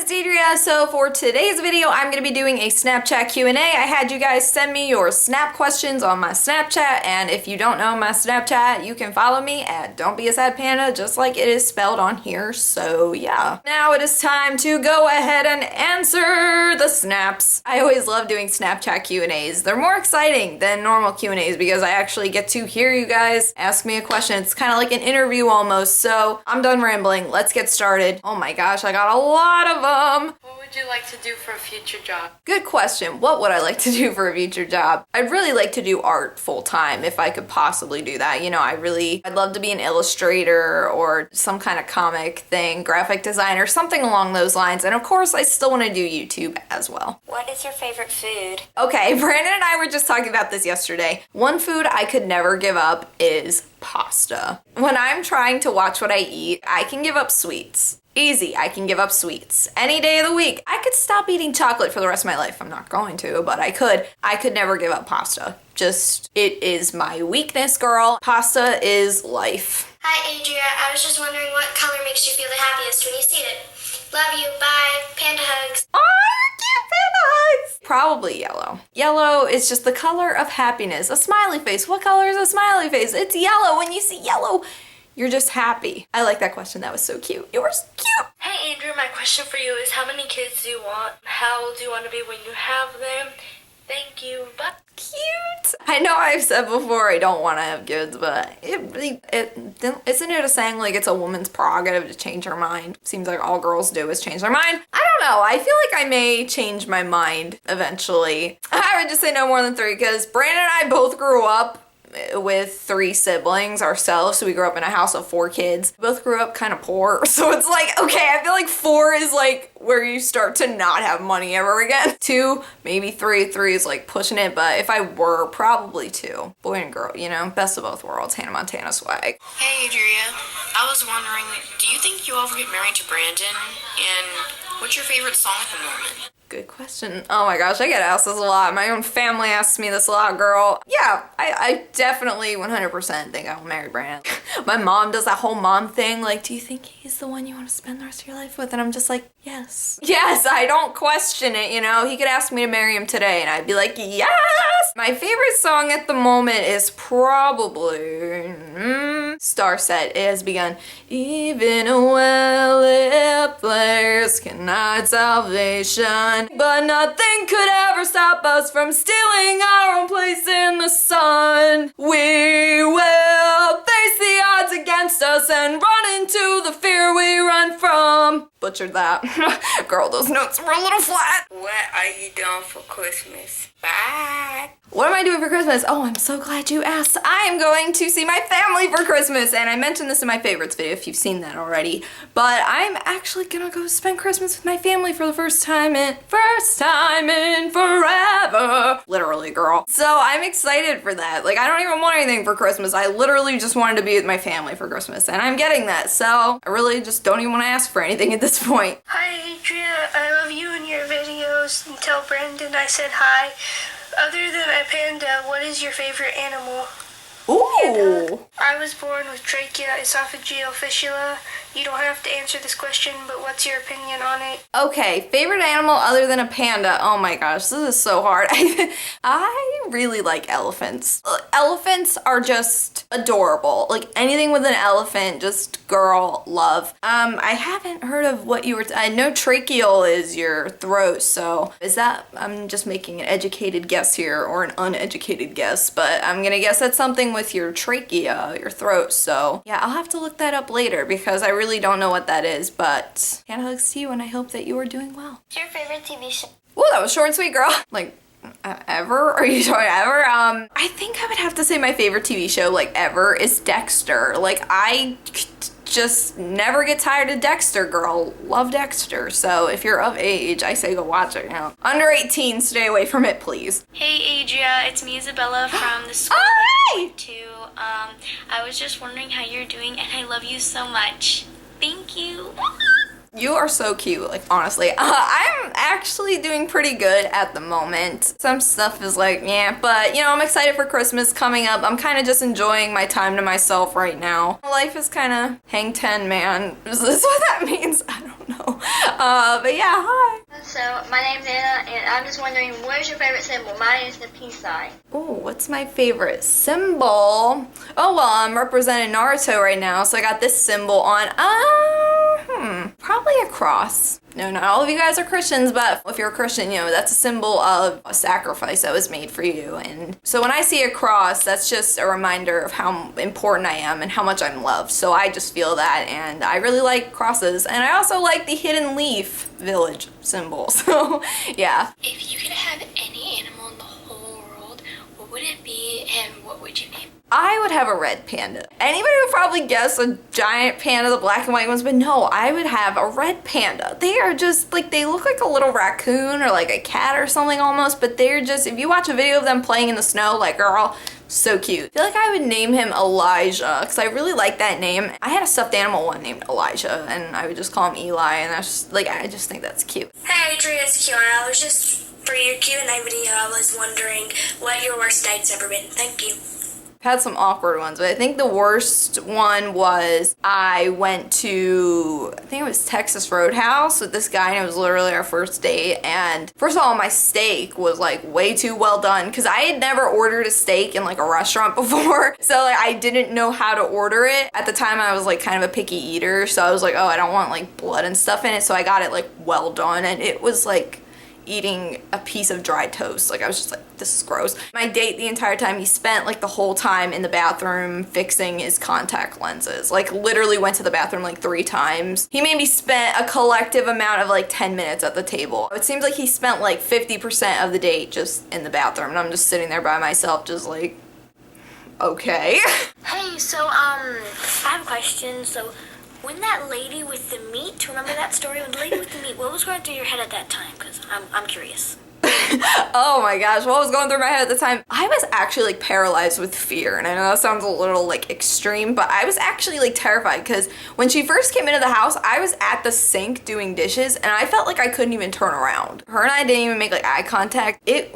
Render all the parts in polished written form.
it's Adria. So for today's video, I'm going to be doing a Snapchat Q&A. I had you guys send me your Snap questions on my Snapchat, and if you don't know my Snapchat, you can follow me at DontBeASadPanda, just like it is spelled on here. So yeah. Now it is time to go ahead and answer the snaps. I always love doing Snapchat Q&As. They're more exciting than normal Q&As because I actually get to hear you guys ask me a question. It's kind of like an interview almost. So I'm done rambling. Let's get started. Oh my gosh, I got a lot of them. What would you like to do for a future job? Good question. What would I like to do for a future job? I'd really like to do art full time if I could possibly do that. You know, I'd love to be an illustrator or some kind of comic thing, graphic designer, something along those lines. And of course, I still want to do YouTube as well. What is your favorite food? Okay, Brandon and I were just talking about this yesterday. One food I could never give up is pasta. When I'm trying to watch what I eat, I can give up sweets. Easy, I can give up sweets. Any day of the week. I could stop eating chocolate for the rest of my life. I'm not going to, but I could. I could never give up pasta. Just, it is my weakness, girl. Pasta is life. Hi, Adria. I was just wondering what color makes you feel the happiest when you see it. Love you. Bye. Panda hugs. Oh, cute panda hugs! Probably yellow. Yellow is just the color of happiness. A smiley face. What color is a smiley face? It's yellow. When you see yellow, you're just happy. I like that question. That was so cute. Yours cute. Hey Andrew, my question for you is how many kids do you want? How old do you want to be when you have them? Thank you. Bye. Cute. I know I've said before I don't want to have kids, but isn't it a saying like it's a woman's prerogative to change her mind? Seems like all girls do is change their mind. I don't know. I feel like I may change my mind eventually. I would just say no more than 3 because Brandon and I both grew up with 3 siblings ourselves, so we grew up in a house of 4 kids. We both grew up kind of poor, so it's like, okay, I feel like 4 is like where you start to not have money ever again. 2, maybe 3. 3 is like pushing it, but if I were, probably 2. Boy and girl, you know, best of both worlds, Hannah Montana swag. Hey Adria, I was wondering, do you think you'll ever get married to Brandon? And what's your favorite song at the moment? Good question. Oh my gosh, I get asked this a lot. My own family asks me this a lot, girl. Yeah, I definitely 100% think I will marry Brandon. My mom does that whole mom thing, like, do you think he's the one you want to spend the rest of your life with? And I'm just like, yes. Yes, I don't question it, you know? He could ask me to marry him today, and I'd be like, yes! My favorite song at the moment is probably Star Set. It has begun. Even a well-lit place can hide salvation, but nothing could ever stop us from stealing our own place in the sun. We will face the odds against us and run into the fear we run from. Butchered that. Girl, those notes were a little flat. What are you doing for Christmas? Bye. What am I doing for Christmas? Oh, I'm so glad you asked. I am going to see my family for Christmas, and I mentioned this in my favorites video if you've seen that already, but I'm actually gonna go spend Christmas with my family for the first time in forever. Literally, girl. So I'm excited for that. Like, I don't even want anything for Christmas. I literally just wanted to be with my family for Christmas, and I'm getting that, so I really just don't even want to ask for anything at this point. Hi Adria, I love you and your videos, and tell Brandon I said hi. Other than a panda, what is your favorite animal? Ooh. I was born with trachea esophageal fistula. You don't have to answer this question, but what's your opinion on it? Okay, favorite animal other than a panda. Oh my gosh, this is so hard. I really like elephants. Elephants are just adorable. Like anything with an elephant, just girl love. I haven't heard of what you were, I know tracheal is your throat, so is that, I'm just making an educated guess here or an uneducated guess, but I'm gonna guess that's something with your trachea, your throat, so yeah, I'll have to look that up later because I really don't know what that is, but hand hugs to you and I hope that you are doing well. What's your favorite TV show? Ooh, that was short and sweet, girl. Like, ever? Are you sure ever? I think I would have to say my favorite TV show, like, ever is Dexter. Like, I just never get tired of Dexter, girl. Love Dexter. So if you're of age, I say go watch it now. Under 18, stay away from it, please. Hey Adria, it's me Isabella from the school Hi! I went to. I was just wondering how you're doing and I love you so much. Thank you. You are so cute, like, honestly. I'm actually doing pretty good at the moment. Some stuff is like, yeah, but, you know, I'm excited for Christmas coming up. I'm kind of just enjoying my time to myself right now. Life is kind of hang 10, man. Is this what that means? I don't know. But yeah, hi. So, my name's Anna, and I'm just wondering, what is your favorite symbol? Mine is the peace sign. Oh, what's my favorite symbol? Oh, well, I'm representing Naruto right now, so I got this symbol on. Probably a cross. No, not all of you guys are Christians, but if you're a Christian, you know, that's a symbol of a sacrifice that was made for you. And so when I see a cross, that's just a reminder of how important I am and how much I'm loved. So I just feel that, and I really like crosses. And I also like the hidden leaf village symbol. So, yeah. If you could have any animal in the whole world, what would it be, and what would you name? I would have a red panda. Anybody would probably guess a giant panda, the black and white ones, but no, I would have a red panda. They are just like, they look like a little raccoon or like a cat or something almost, but they're just, if you watch a video of them playing in the snow, like, girl, so cute. I feel like I would name him Elijah because I really like that name. I had a stuffed animal one named Elijah, and I would just call him Eli, and that's just, like, I just think that's cute. Hey, Adria Killen. I was just, for your Q&A video, I was wondering what your worst date's ever been. Thank you. Had some awkward ones, but I think the worst one was I went to, I think it was Texas Roadhouse with this guy, and it was literally our first date. And first of all, my steak was like way too well done because I had never ordered a steak in like a restaurant before. So like I didn't know how to order it. At the time I was like kind of a picky eater, so I was like, oh, I don't want like blood and stuff in it. So I got it like well done, and it was like eating a piece of dry toast. Like I was just like, this is gross. My date, the entire time, he spent like the whole time in the bathroom fixing his contact lenses. Like literally went to the bathroom like 3 times. He maybe spent a collective amount of like 10 minutes at the table. It seems like he spent like 50% of the date just in the bathroom, and I'm just sitting there by myself just like, okay. Hey, so, I have a question. So, when that lady with the meat, remember that story? When the lady with the meat, what was going through your head at that time? Because I'm curious. Oh my gosh, what was going through my head at the time? I was actually like paralyzed with fear, and I know that sounds a little like extreme, but I was actually like terrified because when she first came into the house, I was at the sink doing dishes, and I felt like I couldn't even turn around. Her and I didn't even make like eye contact. It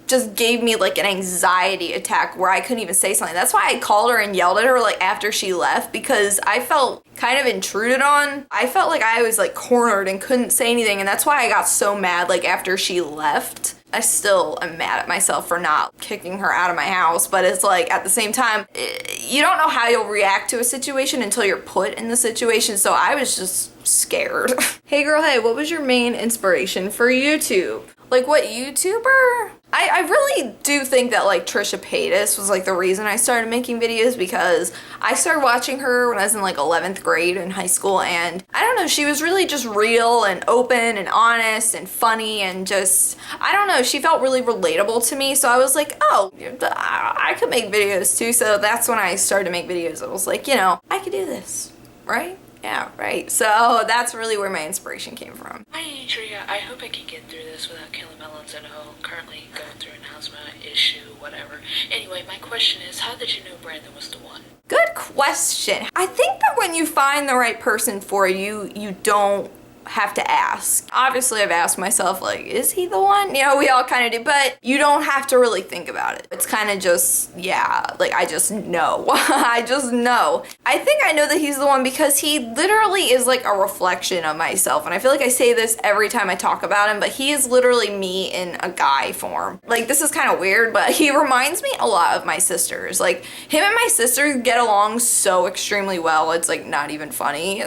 just gave me like an anxiety attack where I couldn't even say something. That's why I called her and yelled at her like after she left, because I felt kind of intruded on. I felt like I was like cornered and couldn't say anything, and that's why I got so mad like after she left. I still am mad at myself for not kicking her out of my house, but it's like at the same time, you don't know how you'll react to a situation until you're put in the situation, so I was just scared. Hey girl, hey, what was your main inspiration for YouTube? Like what YouTuber? I really do think that like Trisha Paytas was like the reason I started making videos, because I started watching her when I was in like 11th grade in high school, and I don't know, she was really just real and open and honest and funny, and just, I don't know, she felt really relatable to me, so I was like, oh, I could make videos too. So that's when I started to make videos. I was like, you know, I could do this, right? Yeah, right. So that's really where my inspiration came from. Hi, Adria. I hope I can get through this without killing melons. I know I'm currently going through an asthma issue, whatever. Anyway, my question is, how did you know Brandon was the one? Good question. I think that when you find the right person for you, you don't have to ask. Obviously, I've asked myself, like, is he the one? You know, we all kind of do, but you don't have to really think about it. It's kind of just, yeah, like, I just know. I just know. I think I know that he's the one because he literally is like a reflection of myself, and I feel like I say this every time I talk about him, but he is literally me in a guy form. Like, this is kind of weird, but he reminds me a lot of my sisters. Like, him and my sister get along so extremely well, it's like not even funny.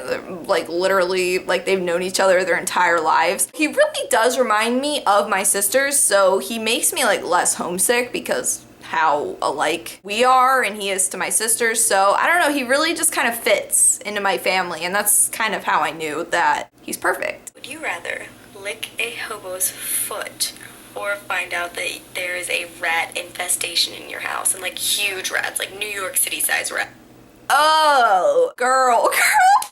Like, literally, like, they've known each other their entire lives. He really does remind me of my sisters, so he makes me like less homesick because how alike we are and he is to my sisters. So I don't know, he really just kind of fits into my family, and that's kind of how I knew that he's perfect. Would you rather lick a hobo's foot or find out that there is a rat infestation in your house, and like huge rats, like New York City size rats? Oh, girl.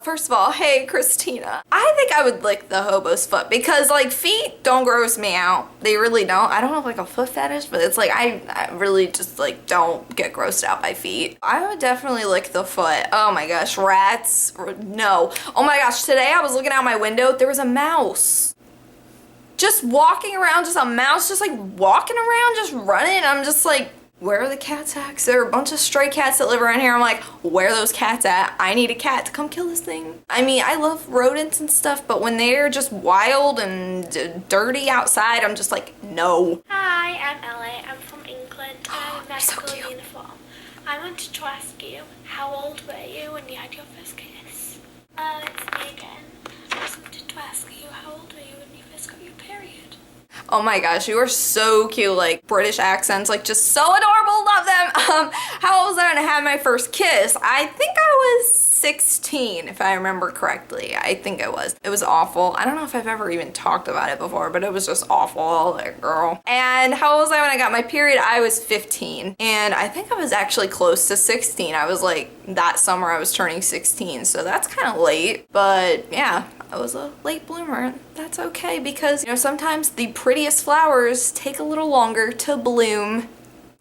First of all, hey, Christina. I think I would lick the hobo's foot because, like, feet don't gross me out. They really don't. I don't have, like, a foot fetish, but it's like I really just, like, don't get grossed out by feet. I would definitely lick the foot. Oh, my gosh. Rats? No. Oh, my gosh. Today I was looking out my window. There was a mouse. Just walking around, just a mouse just, like, walking around, just running. I'm just like, where are the cats at? 'Cause there are a bunch of stray cats that live around here. I'm like, where are those cats at? I need a cat to come kill this thing. I mean, I love rodents and stuff, but when they're just wild and dirty outside, I'm just like, no. Hi, I'm Ellie. I'm from England and I'm in so medical cute. uniform. I wanted to ask you, how old were you when you had your first kiss? It's me again. I just wanted to ask you, how old were you when you first got your period? Oh my gosh, you are so cute, like British accents, like just so adorable, love them. How old was I when I had my first kiss? I think I was 16, if I remember correctly. I think I was. It was awful. I don't know if I've ever even talked about it before, but it was just awful, like girl. And how old was I when I got my period? I was 15. And I think I was actually close to 16. I was like, that summer I was turning 16, so that's kind of late. But yeah, I was a late bloomer. That's okay because, you know, sometimes the prettiest flowers take a little longer to bloom.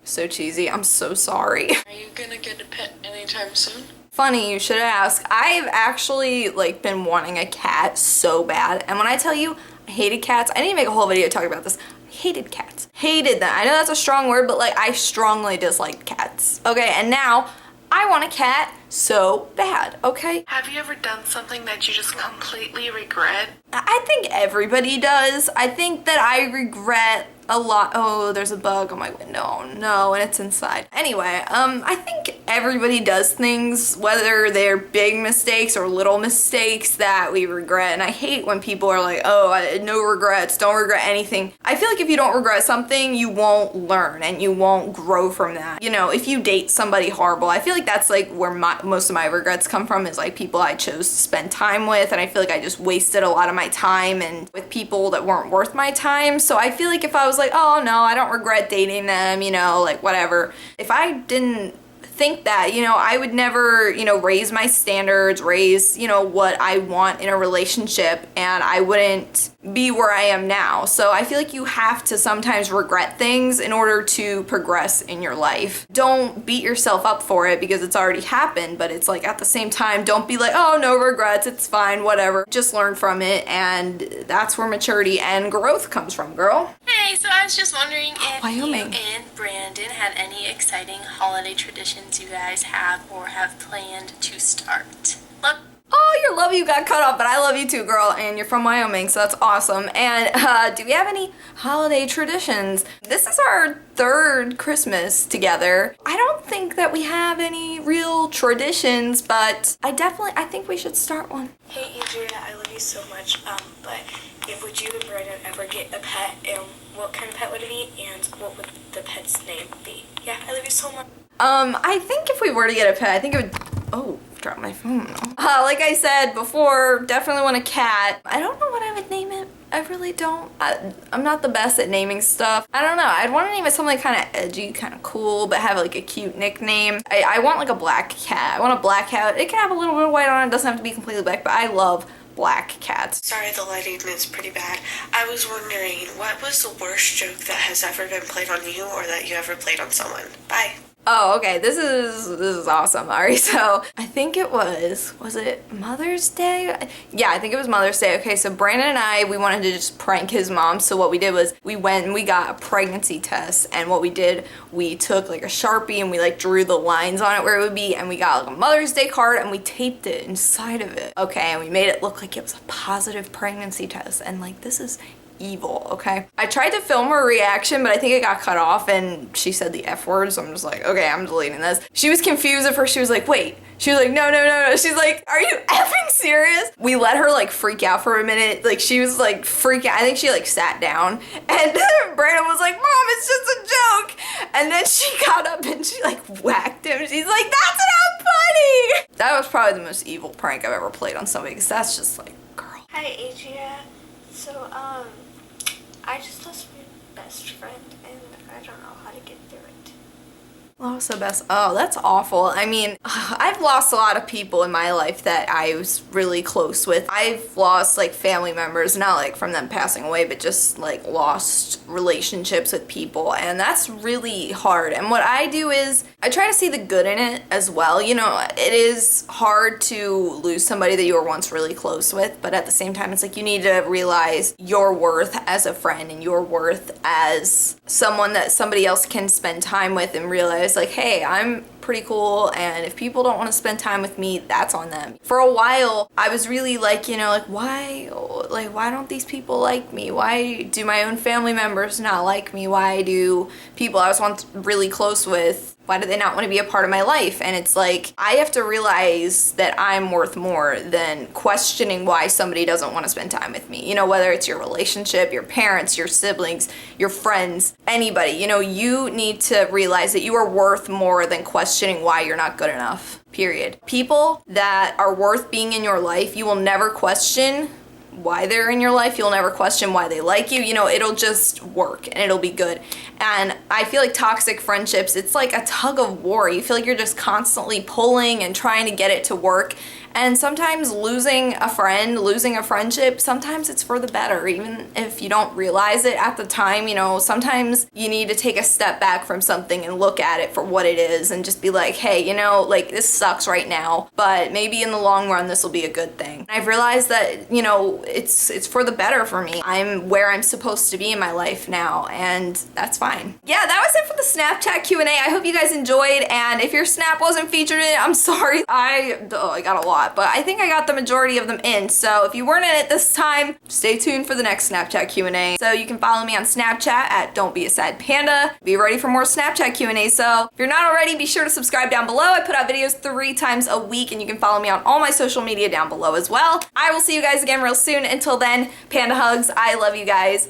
So cheesy. I'm so sorry. Are you gonna get a pet anytime soon? Funny you should ask. I've actually like been wanting a cat so bad. And when I tell you I hated cats, I need to make a whole video talking about this. I hated cats. Hated them. I know that's a strong word, but like I strongly disliked cats. Okay, and now I want a cat so bad, okay? Have you ever done something that you just completely regret? I think everybody does. I think that I regret a lot. Oh, there's a bug on my window. Oh no, and it's inside. Anyway, I think everybody does things, whether they're big mistakes or little mistakes that we regret. And I hate when people are like, oh, no regrets, don't regret anything. I feel like if you don't regret something, you won't learn and you won't grow from that. You know, if you date somebody horrible, I feel like that's like where most of my regrets come from, is like people I chose to spend time with. And I feel like I just wasted a lot of my time and with people that weren't worth my time. So I feel like if I was like, oh no, I don't regret dating them, you know, like whatever. If I didn't think that, you know, I would never, you know, raise my standards, raise, you know, what I want in a relationship, and I wouldn't be where I am now. So I feel like you have to sometimes regret things in order to progress in your life. Don't beat yourself up for it because it's already happened, but it's like at the same time, don't be like, oh, no regrets, it's fine, whatever. Just learn from it, and that's where maturity and growth comes from, girl. Hey, so I was just wondering if Wyoming. you and Brandon had any exciting holiday traditions you guys have or have planned to start. Look. Oh, your love you got cut off, but I love you too, girl, and you're from Wyoming, so that's awesome. And do we have any holiday traditions? This is our third Christmas together. I don't think that we have any real traditions, but I think we should start one. Hey Adria, I love you so much, but would you and Brandon ever get a pet, and what kind of pet would it be, and what would the pet's name be? Yeah, I love you so much. I think if we were to get a pet, I think it would, oh, drop my phone. Like I said before, definitely want a cat. I don't know what I would name it. I really don't. I'm not the best at naming stuff. I don't know. I'd want to name it something kind of edgy, kind of cool, but have like a cute nickname. I want like a black cat. I want a black cat. It can have a little bit of white on it. It doesn't have to be completely black, but I love black cats. Sorry, the lighting is pretty bad. I was wondering, what was the worst joke that has ever been played on you or that you ever played on someone? Bye. Oh, okay, this is awesome. Alright, so I think it was it Mother's Day? Yeah, I think it was Mother's Day. Okay, so Brandon and I, we wanted to just prank his mom, so what we did was we went and we got a pregnancy test, and what we did, we took like a Sharpie and we like drew the lines on it where it would be, and we got like a Mother's Day card and we taped it inside of it. Okay, and we made it look like it was a positive pregnancy test, and like this is evil, okay? I tried to film her reaction, but I think it got cut off and she said the F word, so I'm just like, okay, I'm deleting this. She was confused at first. She was like, wait. She was like, no. She's like, are you effing serious? We let her like freak out for a minute. Like she was like freaking out. I think she like sat down and Brandon was like, Mom, it's just a joke. And then she got up and she like whacked him. She's like, that's not funny. That was probably the most evil prank I've ever played on somebody, because that's just like, girl. Hi, Adria. So, I just lost my best friend, and I don't know how to get through it. Lost the best. Oh, that's awful. I mean, I've lost a lot of people in my life that I was really close with. I've lost like family members, not like from them passing away, but just like lost relationships with people, and that's really hard. And what I do is I try to see the good in it as well. You know, it is hard to lose somebody that you were once really close with, but at the same time, it's like you need to realize your worth as a friend and your worth as someone that somebody else can spend time with, and realize like, hey, I'm pretty cool, and if people don't want to spend time with me, that's on them. For a while, I was really like, you know, like why don't these people like me? Why do my own family members not like me? Why do people I was once really close with, why do they not want to be a part of my life? And it's like, I have to realize that I'm worth more than questioning why somebody doesn't want to spend time with me. You know, whether it's your relationship, your parents, your siblings, your friends, anybody, you know, you need to realize that you are worth more than questioning why you're not good enough, period. People that are worth being in your life, you will never question why they're in your life. You'll never question why they like you. You know, it'll just work and it'll be good. And I feel like toxic friendships, it's like a tug of war. You feel like you're just constantly pulling and trying to get it to work. And sometimes losing a friend, losing a friendship, sometimes it's for the better, even if you don't realize it at the time. You know, sometimes you need to take a step back from something and look at it for what it is and just be like, hey, you know, like this sucks right now, but maybe in the long run this will be a good thing. And I've realized that, you know, it's for the better for me. I'm where I'm supposed to be in my life now, and that's fine. Yeah, that was it for the Snapchat Q&A. I hope you guys enjoyed, and if your snap wasn't featured in it, I'm sorry. I got a lot, but I think I got the majority of them in. So if you weren't in it this time, stay tuned for the next Snapchat Q&A. So you can follow me on Snapchat at DontBeASadPanda. Be ready for more Snapchat Q&A. So if you're not already, be sure to subscribe down below. I put out videos 3 times a week, and you can follow me on all my social media down below as well. I will see you guys again real soon. Until then, panda hugs. I love you guys.